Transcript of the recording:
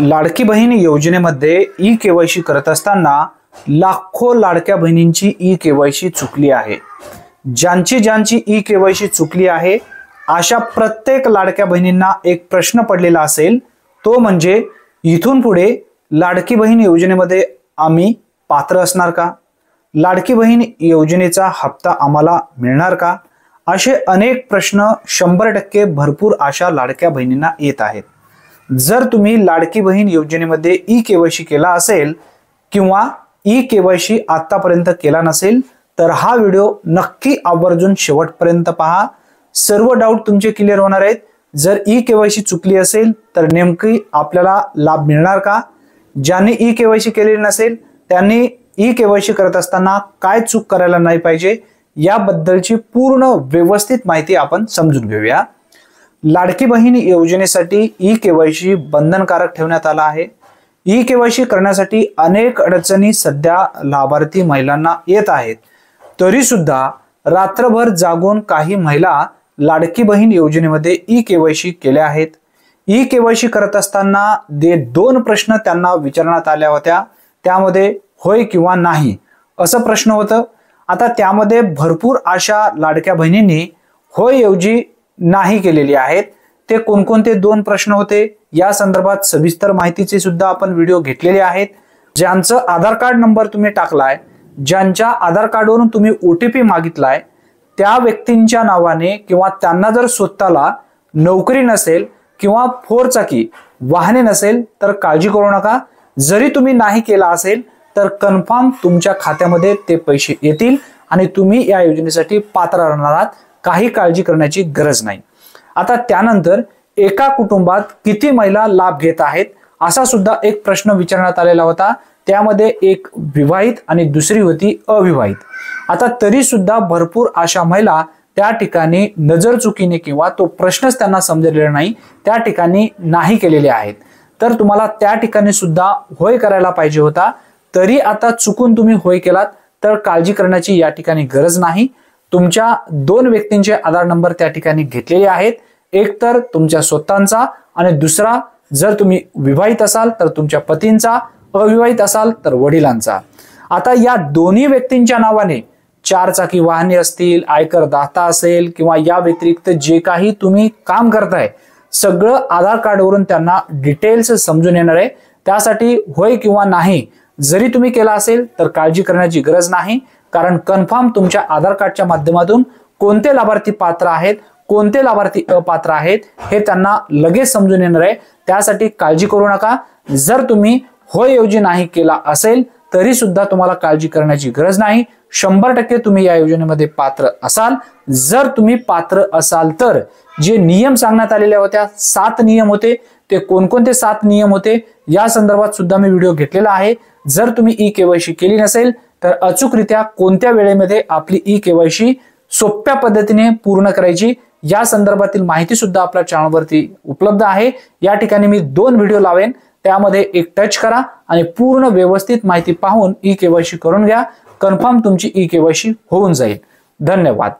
लाडकी बहीण योजनेमध्ये e KYC करत असताना लाखो लाडक्या बहिणींची ई केवायसी चुकली आहे। ज्यांची ई केवायसी चुकली आहे अशा प्रत्येक लाडक्या बहिणींना एक प्रश्न पडलेला असेल, तो म्हणजे इथून पुढे लाडकी बहीण योजनेमध्ये आम्ही पात्र असणार का? लाडकी बहीण योजनेचा हप्ता आम्हाला मिळणार का? असे अनेक प्रश्न 100% भरपूर अशा लाडक्या बहिणींना येत आहेत। जर तुम्ही लाडकी बहीण योजनेमध्ये ई केवायसी केला असेल किंवा ई केवायसी आतापर्यंत केला नसेल तर हा व्हिडिओ नक्की आवर्जून शेवटपर्यंत पहा। सर्व डाऊट तुमचे क्लिअर होणार आहेत। जर ई केवायसी चुकली असेल तर नेमकी आपल्याला लाभ मिळणार का? ज्यांनी ई केवायसी केलेली नसेल त्यांनी ई केवायसी करत असताना काय चूक करायला नाही पाहिजे याबद्दलची पूर्ण व्यवस्थित माहिती आपण समजून घेऊया। लाडकी बहीण योजनेसाठी ई केवायसी बंधनकारक ठेवण्यात आला आहे। ई केवायसी करण्यासाठी अनेक अडचणी सध्या लाभार्थी महिलांना येत आहेत, तरी सुद्धा रात्रभर जागून काही महिला लाडकी बहीण योजनेमध्ये ई केवायसी केल्या आहेत। ई केवायसी करत असताना 2 प्रश्न त्यांना विचारण्यात आल्या होत्या, त्यामध्ये होय किंवा नाही असं प्रश्न होतं। आता त्यामध्ये भरपूर अशा लाडक्या बहिणींनी होय ऐवजी नाही केलेली आहेत। ते कोणकोणते 2 प्रश्न होते या संदर्भात सविस्तर माहितीचे सुद्धा आपण व्हिडिओ घेतलेले आहेत। ज्यांचं आधार कार्ड नंबर तुम्ही टाकलाय, ज्यांच्या आधार कार्डवरून तुम्ही OTP मागितलाय त्या व्यक्तींच्या नावाने किंवा त्यांना जर स्वतःला नोकरी नसेल किंवा 4 चाकी वाहने नसेल तर काळजी करू नका। जरी तुम्ही नाही केला असेल तर कन्फर्म तुमच्या खात्यामध्ये ते पैसे येतील आणि तुम्ही या योजनेसाठी पात्र राहणार आहात। काही काळजी करण्याची गरज नाही। आता त्यानंतर एका कुटुंबात किती महिला लाभ घेत आहेत असा सुद्धा एक प्रश्न विचारण्यात आलेला होता। त्यामध्ये एक विवाहित आणि दुसरी होती अविवाहित। आता तरी सुद्धा भरपूर अशा महिला त्या ठिकाणी नजर चुकीने किंवा तो प्रश्नच त्यांना समजलेला नाही त्या ठिकाणी नाही केलेले आहेत। तर तुम्हाला त्या ठिकाणी सुद्धा होय करायला पाहिजे होता, तरी आता चुकून तुम्ही होय केलात तर काळजी करण्याची या ठिकाणी गरज नाही। तुमच्या 2 व्यक्तींचे आधार नंबर त्या ठिकाणी घेतलेले आहेत, एक तर तुमच्या स्वतःचा आणि दुसरा जर तुम्ही विवाहित असाल तर तुमच्या पतींचा, अविवाहित असाल तर वडिलांचा। आता या दोन्ही व्यक्तींच्या नावाने 4 चाकी वाहने असतील, आयकर दाता असेल किंवा या व्यतिरिक्त जे काही तुम्ही काम करताय सगळं आधार कार्डवरून त्यांना डिटेल्स समजून येणार आहे। त्यासाठी होय किंवा नाही जरी तुम्ही केला असेल तर काळजी करण्याची गरज नाही, कारण कन्फर्म तुमच्या आधार कार्डच्या माध्यमातून कोणते लाभार्थी पात्र आहेत, कोणते लाभार्थी अपात्र आहेत हे त्यांना लगेच समजून येणार आहे। त्यासाठी काळजी करू नका। जर तुम्ही होय ऐवजी नाही केला असेल तरी सुद्धा तुम्हाला काळजी करण्याची गरज नाही। 100% तुम्ही या योजनेमध्ये पात्र असाल। जर तुम्ही पात्र असाल तर जे नियम सांगण्यात आलेले होत्या 7 नियम होते, ते कोणकोणते 7 नियम होते या संदर्भात सुद्धा मी व्हिडिओ घेतलेला आहे। जर तुम्ही ई केवायसी केली नसेल तर अचूकरित्या कोणत्या वेळेमध्ये आपली ई केवायसी सोप्या पद्धतीने पूर्ण करायची या संदर्भातील माहिती सुद्धा आपल्या चॅनलवरती उपलब्ध आहे। या ठिकाणी मी 2 व्हिडिओ लावेन, त्यामध्ये एक टच करा आणि पूर्ण व्यवस्थित माहिती पाहून ई केवायसी करून घ्या। कन्फर्म तुमची ई केवायसी होऊन जाईल। धन्यवाद।